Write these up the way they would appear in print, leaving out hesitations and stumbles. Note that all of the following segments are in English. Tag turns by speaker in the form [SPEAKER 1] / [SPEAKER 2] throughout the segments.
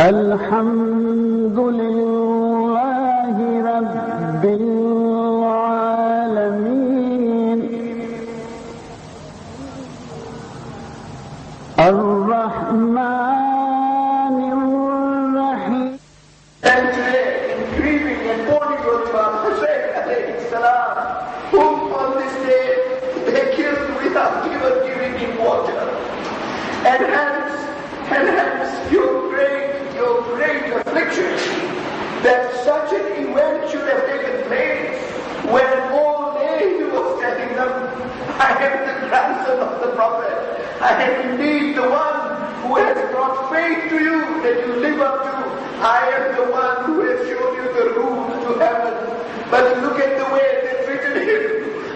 [SPEAKER 1] الحمد لله رب العالمين الرحمن الرحيم.
[SPEAKER 2] And today, in grieving and mourning for Imam Hussain alayhi salam, whom on this day they killed without even giving him water. And hence your great affliction that such an event should have taken place when all day he was telling them, I am the grandson of the Prophet. I am indeed the one who has brought faith to you that you live up to. I am the one who has shown you the route to heaven. But look at the way they treated him.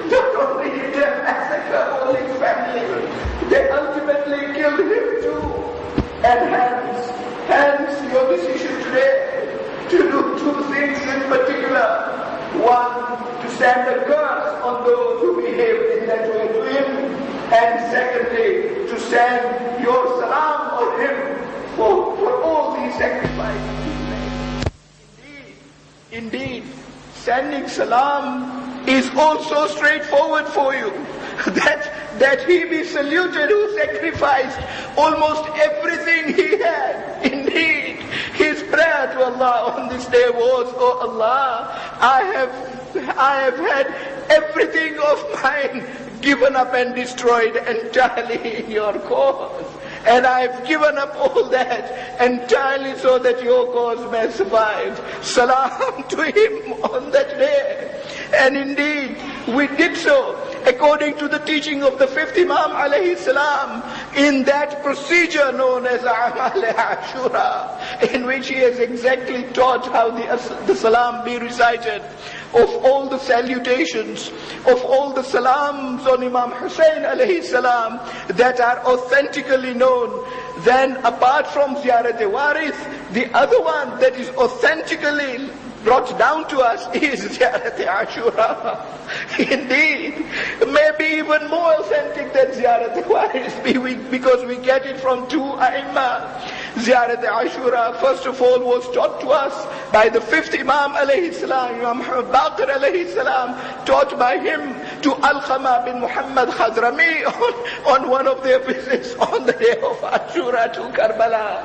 [SPEAKER 2] Not only did they massacre all his family, they ultimately killed him too. And hence your decision today to do two things in particular. One, to send a curse on those who behaved in that way to him. And secondly, to send your salam on him for all these sacrifices. Indeed, sending salam is also straightforward for you. That he be saluted who sacrificed almost everything he had. Indeed, his prayer to Allah on this day was, Oh Allah, I have had everything of mine given up and destroyed entirely in your cause. And I've given up all that entirely so that your cause may survive. Salam to him on that day. And indeed, we did so according to the teaching of the fifth Imam alayhi salam in that procedure known as Amal Ashura, in which he has exactly taught how the salam be recited, of all the salutations, of all the salams on Imam Hussain alayhi salam that are authentically known. Then apart from Ziyarat-e-Warith, the other one that is authentically brought down to us is Ziyarat-e-Ashura. Indeed, maybe even more authentic than Ziyarat-e-Warith because we get it from two A'immah. Ziyarat-e-Ashura, first of all, was taught to us by the fifth Imam alayhi salam, Imam Baqir alayhi salam, taught by him to Alqama bin Muhammad Khadrami on one of their visits on the day of Ashura to Karbala.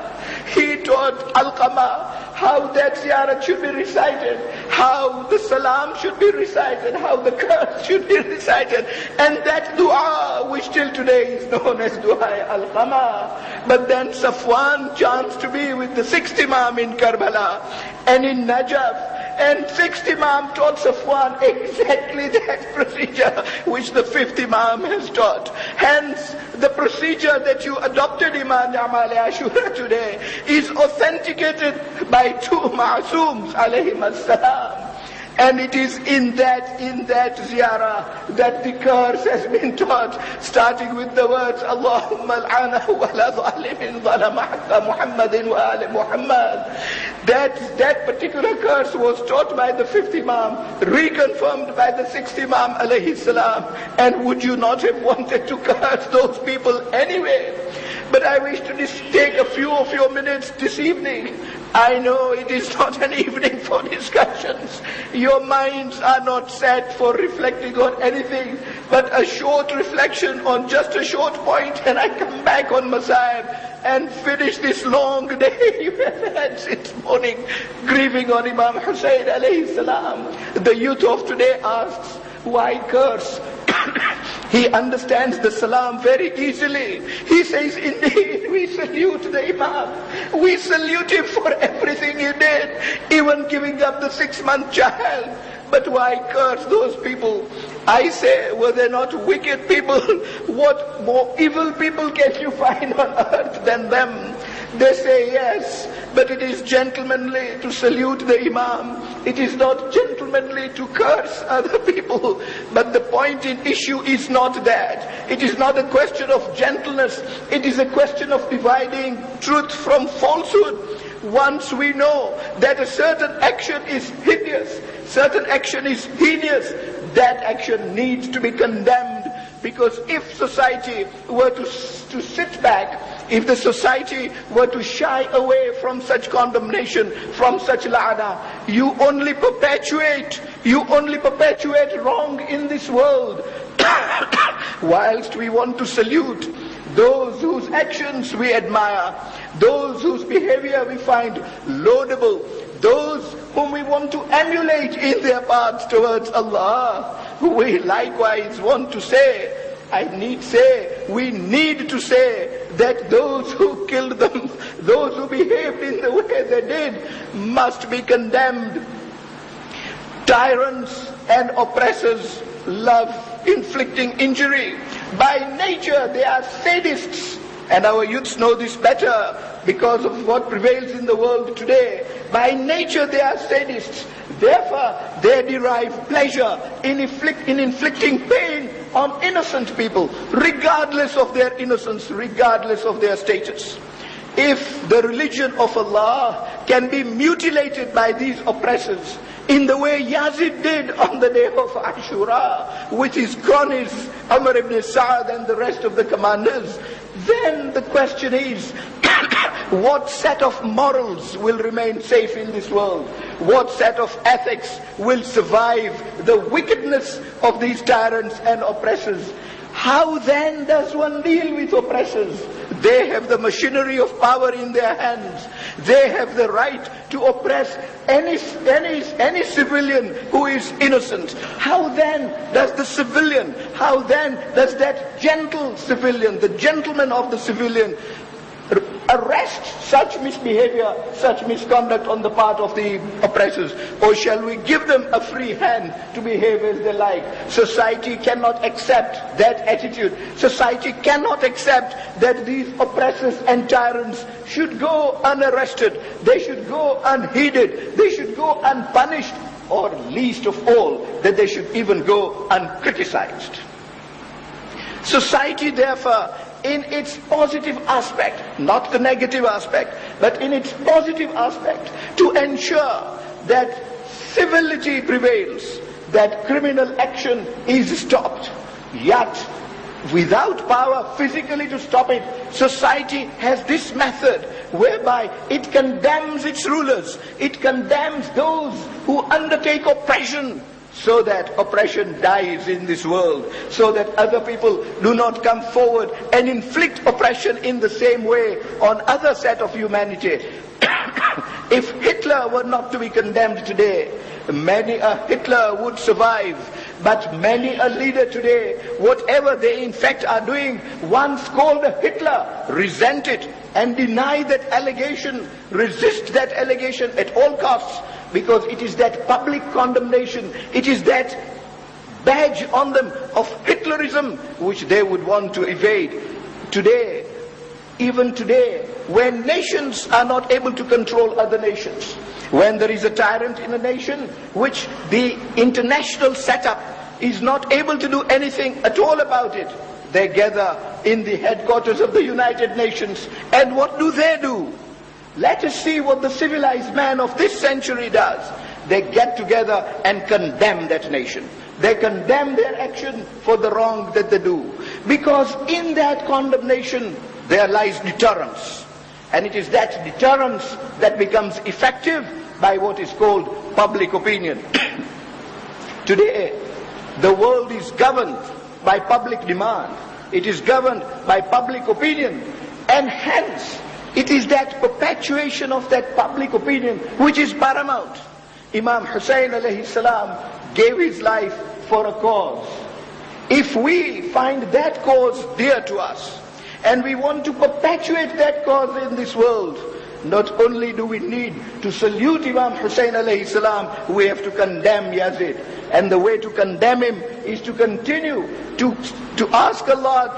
[SPEAKER 2] He taught Alqama how that ziyarat should be recited, how the salam should be recited, how the curse should be recited, and that dua which till today is known as Dua Alqama. But then Safwan chanced to be with the sixth Imam in Karbala and in Najaf, and sixth Imam taught Safwan exactly that procedure which the fifth Imam has taught. Hence, the procedure that you adopted, Imam Amal Ashura, today is authenticated by two Ma'asums alayhim as-salam. And it is in that ziyarah that the curse has been taught, starting with the words, Allahumma al'anahu wa la zalimin zalama haqqa Muhammadin wa ali Muhammad. That particular curse was taught by the fifth Imam, reconfirmed by the sixth Imam alayhi salam. And would you not have wanted to curse those people anyway? But I wish to take a few of your minutes this evening. I know it is not an evening for discussions. Your minds are not set for reflecting on anything, but a short reflection on just a short point, and I come back on Masaib and finish this long day you have had since morning, grieving on Imam Hussain alayhi salam. The youth of today asks, why curse? He understands the salam very easily. He says, indeed, we salute the Imam. We salute him for everything he did, even giving up the 6-month child. But why curse those people? I say, were they not wicked people? What more evil people can you find on earth than them? They say yes, but it is gentlemanly to salute the Imam. It is not gentlemanly to curse other people. But the point in issue is not that. It is not a question of gentleness. It is a question of dividing truth from falsehood. Once we know that a certain action is hideous, certain action is heinous, that action needs to be condemned. Because if society were to sit back, if the society were to shy away from such condemnation, from such la'na, you only perpetuate wrong in this world. Whilst we want to salute those whose actions we admire, those whose behavior we find laudable, those whom we want to emulate in their paths towards Allah, we likewise want to say, we need to say that those who killed them, those who behaved in the way they did, must be condemned. Tyrants and oppressors love inflicting injury. By nature they are sadists, and our youths know this better because of what prevails in the world today. By nature they are sadists. Therefore they derive pleasure in inflicting pain on innocent people, regardless of their innocence, regardless of their status. If the religion of Allah can be mutilated by these oppressors, in the way Yazid did on the day of Ashura, with his cronies, Amr ibn Sa'd and the rest of the commanders, then the question is, what set of morals will remain safe in this world? What set of ethics will survive the wickedness of these tyrants and oppressors? How then does one deal with oppressors? They have the machinery of power in their hands. They have the right to oppress any civilian who is innocent. How then does that gentle civilian, the gentleman of the civilian, arrest such misbehavior, such misconduct on the part of the oppressors? Or shall we give them a free hand to behave as they like? Society cannot accept that attitude. Society cannot accept that these oppressors and tyrants should go unarrested. They should go unheeded. They should go unpunished. Or least of all, that they should even go uncriticized. Society, therefore, in its positive aspect, not the negative aspect, but in its positive aspect, to ensure that civility prevails, that criminal action is stopped. Yet, without power physically to stop it, society has this method whereby it condemns its rulers, it condemns those who undertake oppression, so that oppression dies in this world, so that other people do not come forward and inflict oppression in the same way on other set of humanity. If Hitler were not to be condemned today, many a Hitler would survive. But many a leader today, whatever they in fact are doing, once called a Hitler, resent it and deny that allegation, resist that allegation at all costs, because it is that public condemnation, it is that badge on them of Hitlerism which they would want to evade. Today, even today, when nations are not able to control other nations, when there is a tyrant in a nation which the international setup is not able to do anything at all about it, they gather in the headquarters of the United Nations, and what do? Let us see what the civilized man of this century does. They get together and condemn that nation. They condemn their action for the wrong that they do. Because in that condemnation there lies deterrence. And it is that deterrence that becomes effective by what is called public opinion. Today, the world is governed by public demand. It is governed by public opinion. And hence, it is that perpetuation of that public opinion which is paramount. Imam Hussein alayhi salam gave his life for a cause. If we find that cause dear to us, and we want to perpetuate that cause in this world, not only do we need to salute Imam Hussein alayhi salam, we have to condemn Yazid. And the way to condemn him is to continue to ask Allah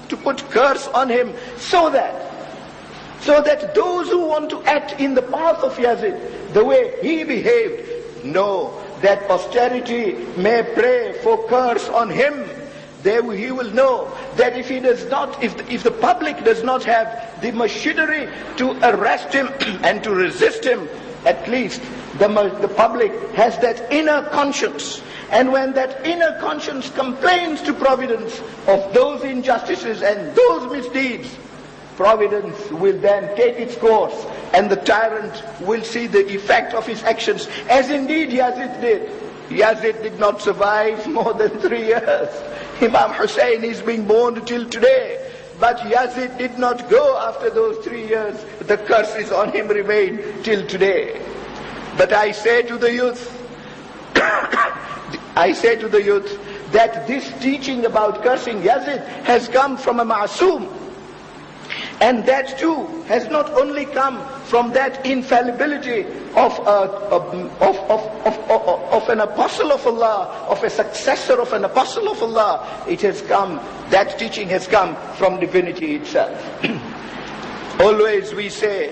[SPEAKER 2] to put curse on him, so that those who want to act in the path of Yazid, the way he behaved, know that posterity may pray for curse on him. He will know that if the public does not have the machinery to arrest him and to resist him, at least the public has that inner conscience. And when that inner conscience complains to Providence of those injustices and those misdeeds, providence will then take its course and the tyrant will see the effect of his actions, as indeed Yazid did. Yazid did not survive more than 3 years. Imam Hussein is being born till today. But Yazid did not go after those 3 years. The curses on him remain till today. But I say to the youth, that this teaching about cursing Yazid has come from a ma'soom. And that too has not only come from that infallibility of an apostle of Allah, of a successor of an apostle of Allah. That teaching has come from divinity itself. Always we say,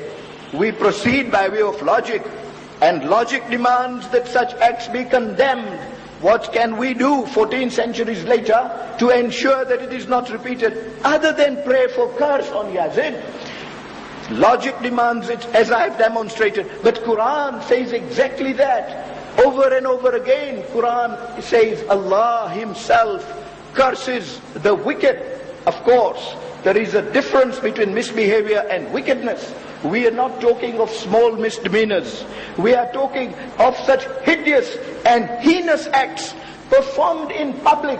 [SPEAKER 2] we proceed by way of logic, and logic demands that such acts be condemned. What can we do 14 centuries later to ensure that it is not repeated, other than pray for curse on Yazid? Logic demands it, as I have demonstrated, but Quran says exactly that. Over and over again, Quran says Allah Himself curses the wicked. Of course, there is a difference between misbehavior and wickedness. We are not talking of small misdemeanors. We are talking of such hideous and heinous acts performed in public,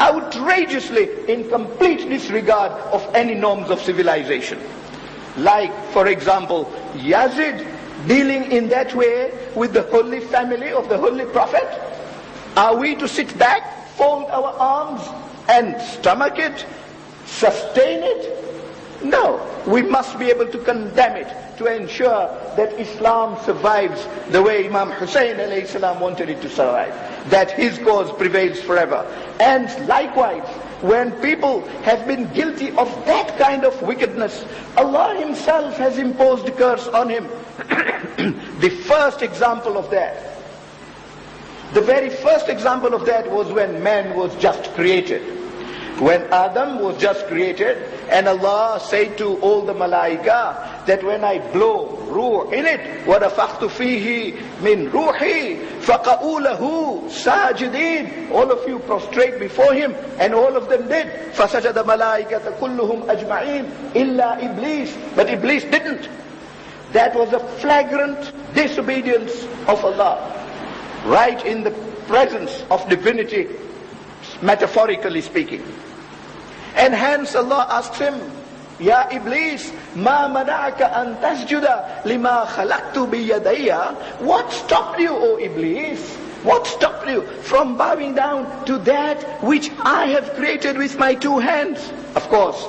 [SPEAKER 2] outrageously, in complete disregard of any norms of civilization. Like, for example, Yazid dealing in that way with the holy family of the Holy Prophet. Are we to sit back, fold our arms, and stomach it, sustain it? No, we must be able to condemn it, to ensure that Islam survives the way Imam Hussein alayhi salam wanted it to survive, that his cause prevails forever. And likewise, when people have been guilty of that kind of wickedness, Allah Himself has imposed a curse on him. The first example of that, the very first example of that was when man was just created. When Adam was just created, and Allah said to all the malaika that when I blow ruh in it, وَنَفَخْتُ فِيهِ مِنْ رُوحِي فَقَعُوا لَهُ سَاجِدِينَ, all of you prostrate before Him, and all of them did. فَسَجَدَ مَلَائِكَةَ كُلُّهُمْ أَجْمَعِينَ إِلَّا إِبْلِيسَ, but Iblis didn't. That was a flagrant disobedience of Allah, right in the presence of divinity, metaphorically speaking. And hence Allah asks him, Ya Iblis, ma mana'aka an tasjuda lima khalaqtu biyadayya. What stopped you, O Iblis? What stopped you from bowing down to that which I have created with my 2 hands? Of course,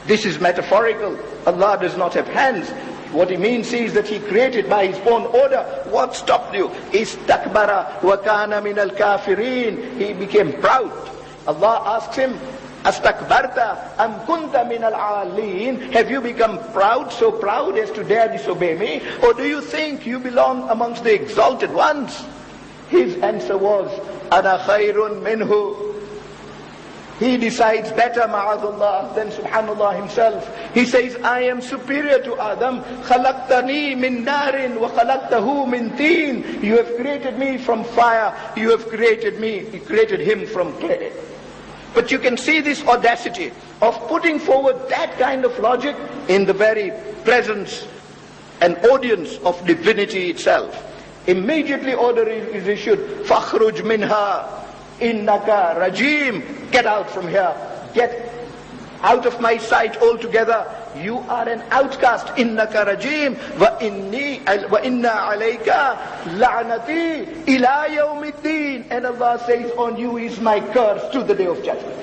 [SPEAKER 2] this is metaphorical. Allah does not have hands. What He means is that He created by His own order. What stopped you? Istakbara wa kana min al-kafirin. He became proud. Allah asks him, Astakbarta am kunta min al-aalin. Have you become proud, so proud as to dare disobey me? Or do you think you belong amongst the exalted ones? His answer was, Ana khayrun minhu. He decides better, ma'azullah, than subhanallah himself. He says, I am superior to Adam. Khalaqtani min narin wa khalaqtahu min teen. You have created me from fire. You have created him from clay. But you can see this audacity of putting forward that kind of logic in the very presence and audience of divinity itself. Immediately order is issued, فَخْرُجْ مِنْهَا إِنَّكَ رَجِيمٌ. Get out from here. Get out of my sight altogether. You are an outcast. إِنَّكَ رَجِيمٌ وَإِنَّا عَلَيْكَ لَعْنَتِي إِلَى يَوْمِ الدِّينِ. And Allah says, on you is my curse to the day of judgment.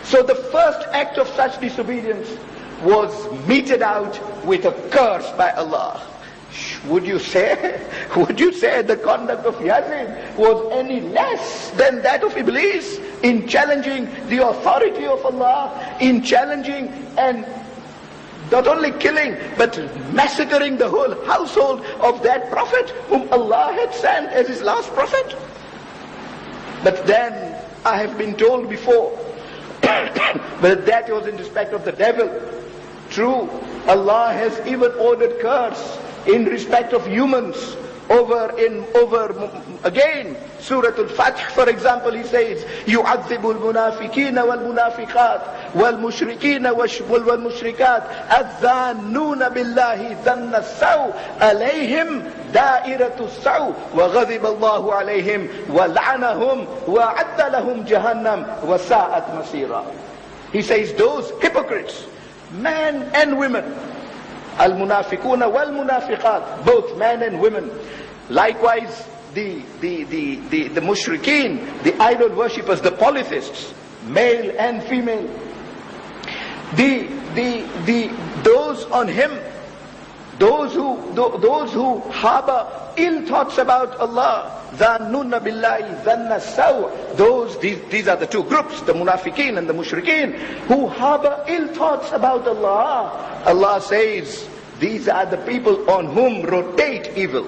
[SPEAKER 2] So the first act of such disobedience was meted out with a curse by Allah. Would you say the conduct of Yazid was any less than that of Iblis in challenging the authority of Allah, in challenging and not only killing but massacring the whole household of that prophet whom Allah had sent as his last prophet? But then I have been told before but that was in respect of the devil. True, Allah has even ordered curse in respect of humans Again, Surah Al-Fath, for example, he says, يُعَذِّبُ الْمُنَافِقِينَ وَالْمُنَافِقَاتِ وَالْمُشْرِكِينَ وَالْمُشْرِكَاتِ الظَّانُّونَ بِاللَّهِ ظَنَّ السَّوْءِ عَلَيْهِمْ دَائِرَةُ السَّوْءِ وَغَضِبَ اللَّهُ عَلَيْهِمْ وَلَعَنَهُمْ وَأَعَدَّ لَهُمْ جَهَنَّمَ وَسَاءَتْ مَصِيرًا. He says those hypocrites, men and women, al-munafiquna wal-munafiqat, both men and women. Likewise, the mushrikeen, the idol worshippers, the polytheists, male and female. Those on him, those who harbor ill thoughts about Allah, ظَانُّونَ بِاللَّهِ ظَنَّ السَّوْءِ. These are the two groups, the munafiqeen and the mushrikeen, who harbor ill thoughts about Allah. Allah says, these are the people on whom rotate evil.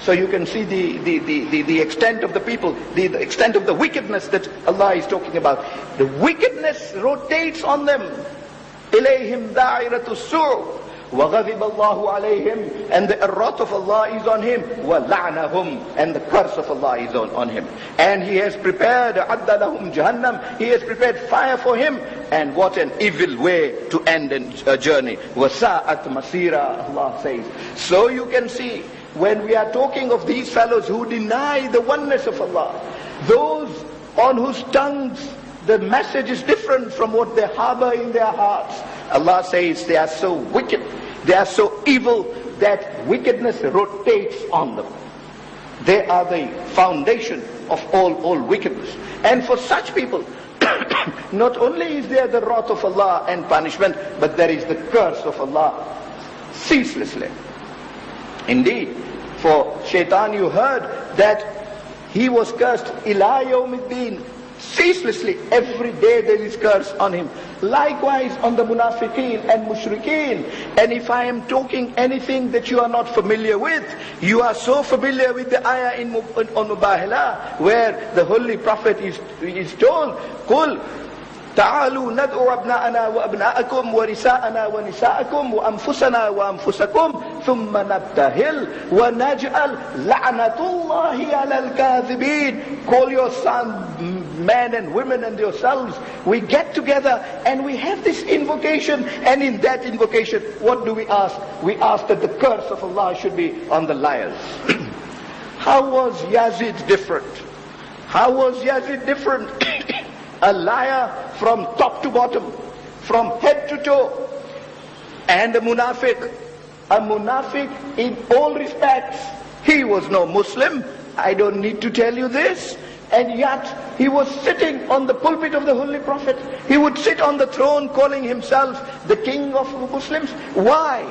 [SPEAKER 2] So you can see the extent of the people, the extent of the wickedness that Allah is talking about. The wickedness rotates on them. إِلَيْهِمْ دَاعِرَةُ السُّوءِ وَغَضِبَ اللَّهُ عَلَيْهِمْ. And the wrath of Allah is on him. وَلَعْنَهُمْ. And the curse of Allah is on him. And He has prepared أَعَدَّ لَهُمْ جَهَنَّمَ. He has prepared fire for him. And what an evil way to end a journey. وَسَاءَتْ مَصِيرًا, Allah says. So you can see, when we are talking of these fellows who deny the oneness of Allah, those on whose tongues the message is different from what they harbor in their hearts, Allah says they are so wicked, they are so evil, that wickedness rotates on them. They are the foundation of all wickedness. And for such people, not only is there the wrath of Allah and punishment, but there is the curse of Allah ceaselessly. Indeed, for Shaitan, you heard that he was cursed ila yawmiddin, ceaselessly. Every day there is curse on him. Likewise on the munafiqeen and mushrikeen. And if I am talking anything that you are not familiar with, you are so familiar with the ayah on Mubahala, where the Holy Prophet is told, قُلْ تعالوا ندعو أبناءنا وأبناءكم ونساءنا ونساءكم وأنفسنا وأنفسكم ثم نبتهل ونجعل لعنة الله على الكاذبين. Call your sons, men and women and yourselves. We get together and we have this invocation, and in that invocation, what do we ask? We ask that the curse of Allah should be on the liars. How was Yazid different? How was Yazid different? A liar from top to bottom, from head to toe. And a munafiq in all respects. He was no Muslim, I don't need to tell you this. And yet, he was sitting on the pulpit of the Holy Prophet. He would sit on the throne calling himself the king of Muslims. Why?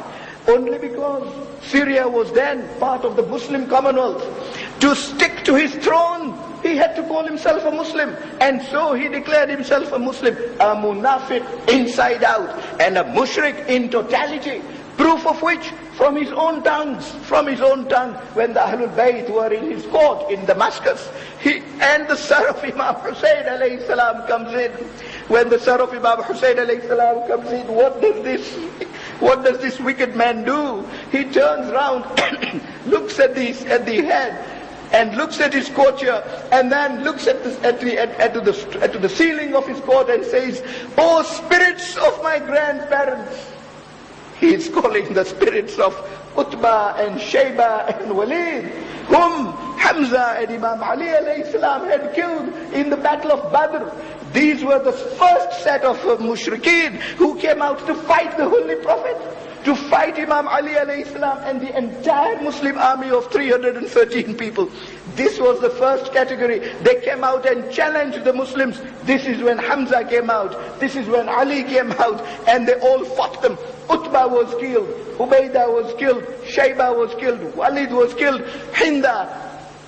[SPEAKER 2] Only because Syria was then part of the Muslim Commonwealth. To stick to his throne, he had to call himself a Muslim. And so he declared himself a Muslim. A munafiq inside out, and a mushrik in totality. Proof of which, from his own tongue, when the Ahlul Bayt were in his court in Damascus, and the son of Imam Hussein alayhi salam comes in. When the son of Imam Hussein alayhi salam comes in, what does this wicked man do? He turns round, looks at the head, and looks at his courtier, and then looks at the ceiling of his court and says, "O spirits of my grandparents." He is calling the spirits of Utbah and Shayba and Walid, whom Hamza and Imam Ali alayhi salam had killed in the battle of Badr. These were the first set of mushrikeen who came out to fight the Holy Prophet, to fight Imam Ali alayhi salam and the entire Muslim army of 313 people. This was the first category. They came out and challenged the Muslims. This is when Hamza came out. This is when Ali came out, and they all fought them. Utbah was killed, Ubaidah was killed, Shayba was killed, Walid was killed. Hinda,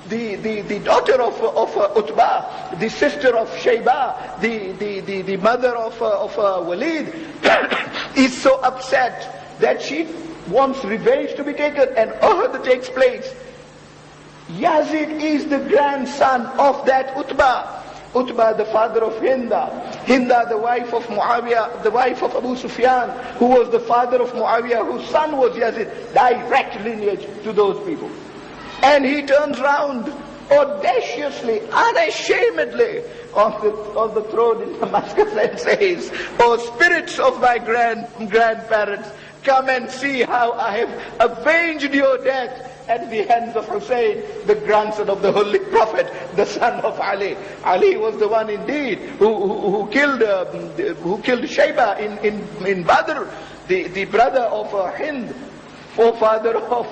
[SPEAKER 2] the daughter of Utbah, the sister of Shayba, the mother of Walid, is so upset that she wants revenge to be taken, and Uhud takes place. Yazid is the grandson of that Utbah. Utbah, the father of Hinda. Hinda, the wife of Muawiyah, the wife of Abu Sufyan, who was the father of Muawiyah, whose son was Yazid, direct lineage to those people. And he turns round audaciously, unashamedly on the throne in Damascus and says, "O spirits of my grandparents, come and see how I have avenged your death at the hands of Hussein, the grandson of the Holy Prophet, the son of Ali." Ali was the one indeed who killed Shayba in Badr, the brother of Hind, forefather of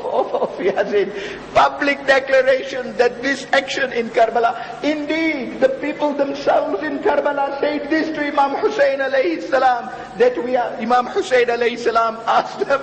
[SPEAKER 2] Yazid. Public declaration that this action in Karbala, indeed the people themselves in Karbala said this to Imam Hussein alayhi salam, that Imam Hussein alayhi salam asked them,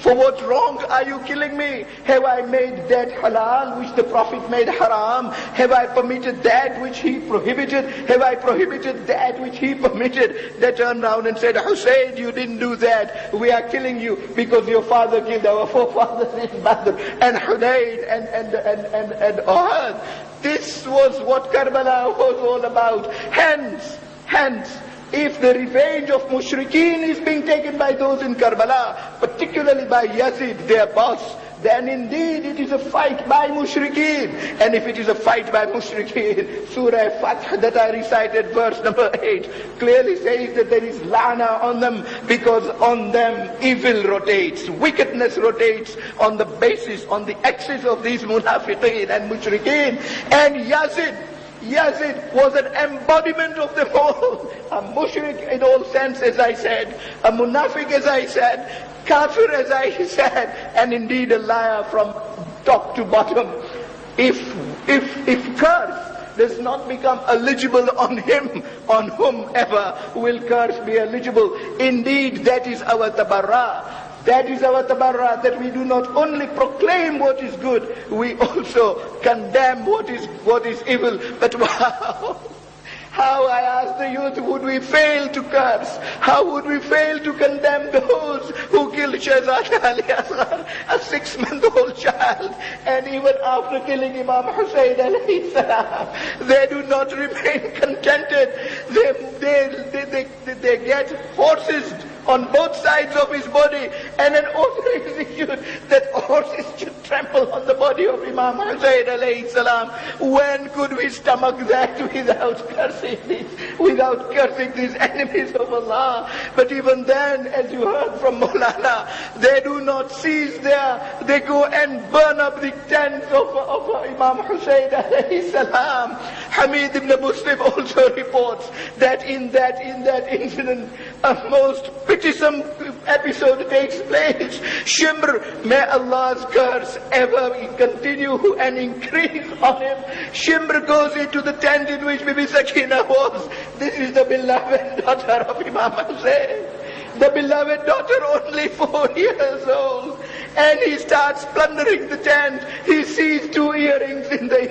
[SPEAKER 2] "For what wrong are you killing me? Have I made that halal which the Prophet made haram? Have I permitted that which he prohibited? Have I prohibited that which he permitted?" They turned around and said, "Hussein, you didn't do that. We are killing you because your father killed our forefathers in Badr and Hunayn and Uhud." This was what Karbala was all about. Hence, if the revenge of Mushrikeen is being taken by those in Karbala, particularly by Yazid, their boss, then indeed it is a fight by Mushrikeen. And if it is a fight by Mushrikeen, Surah Fath that I recited, verse number 8, clearly says that there is la'na on them, because on them evil rotates, wickedness rotates on the basis, on the axis of these Munafiqeen and Mushrikeen. And Yazid was an embodiment of them all. A mushrik in all sense, as I said, a munafiq, as I said, kafir, as I said, and indeed a liar from top to bottom. If curse does not become eligible on him, on whomever will curse be eligible, indeed that is our tabarra. That is our tabarra, that we do not only proclaim what is good, we also condemn what is evil. But wow, how, I ask the youth, would we fail to curse? How would we fail to condemn those who killed Shahzad Ali Asghar, a 6-month-old child? And even after killing Imam Hussein alayhi salam, they do not remain contented. They get horses on both sides of his body, and an order is issued that horses should trample on the body of Imam Hussein alayhi salam. When could we stomach that without cursing these enemies of Allah? But even then, as you heard from Maulana, they do not cease there. They go and burn up the tents of Imam Hussein alayhi salam. Hamid ibn Muslim also reports that in that incident, a most pitisome episode takes place. Shimr, may Allah's curse ever continue and increase on him. Shimr goes into the tent in which Bibi Sakina was. This is the beloved daughter of Imam Hussein. The beloved daughter, only 4 years old. And he starts plundering the tent. He sees 2 earrings in the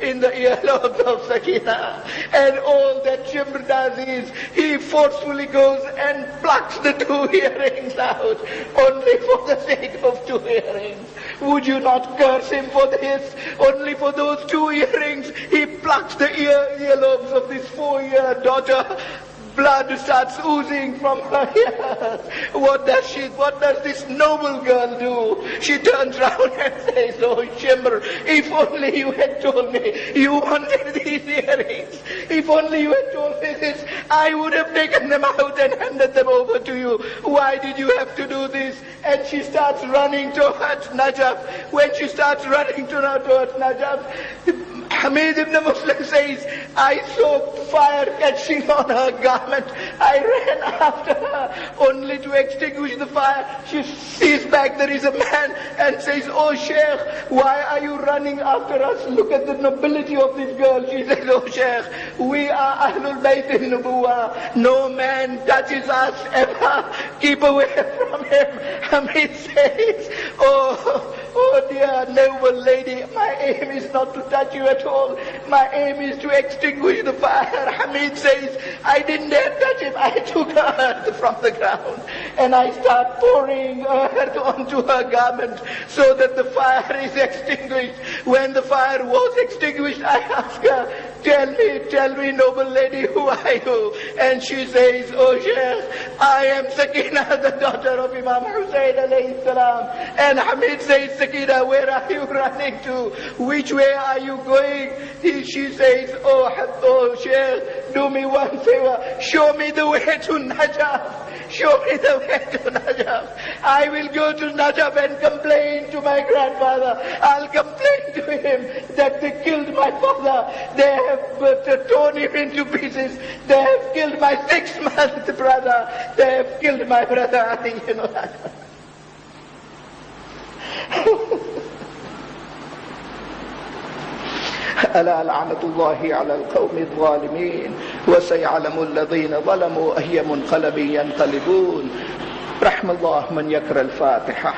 [SPEAKER 2] earlobes of Sakina. And all that Shimr does is, he forcefully goes and plucks the 2 earrings out, only for the sake of 2 earrings. Would you not curse him for this? Only for those 2 earrings, he plucks the earlobes of this 4-year daughter. Blood starts oozing from her ears. What does this noble girl do? She turns around and says, "Oh Shimr, if only you had told me you wanted these earrings. If only you had told me this, I would have taken them out and handed them over to you. Why did you have to do this?" And she starts running towards Najaf. When she starts running towards Najaf, Hamid ibn Muslim says, "I saw fire catching on her garment. I ran after her only to extinguish the fire. She sees back, there is a man, and says, 'Oh Sheikh, why are you running after us? Look at the nobility of this girl.' She says, 'Oh Sheikh, we are Ahlul Bayt al-Nubuwah. No man touches us ever. Keep away from him.' Hamid says, 'Oh dear noble lady, my aim is not to touch you at all. My aim is to extinguish the fire.' Hamid says, 'I didn't dare touch him. I took earth from the ground and I start pouring earth onto her garment so that the fire is extinguished. When the fire was extinguished, I asked her, tell me, noble lady, who are you? And she says, oh Shaykh, I am Sakina, the daughter of Imam Hussain alayhi salam. And Hamid says, Sakina, where are you running to? Which way are you going? She says, oh Shaykh, do me one favor, show me the way to Najaf. Show me the way to Najaf. I will go to Najaf and complain to my grandfather. I'll complain to him that they killed my father. They have torn him into pieces. They have killed my 6-month brother. They have killed my brother. You know that. ألا لعنة الله على القوم الظالمين وسيعلم الذين ظلموا أي منقلب ينقلبون. رحم الله من يقرأ الفاتحة.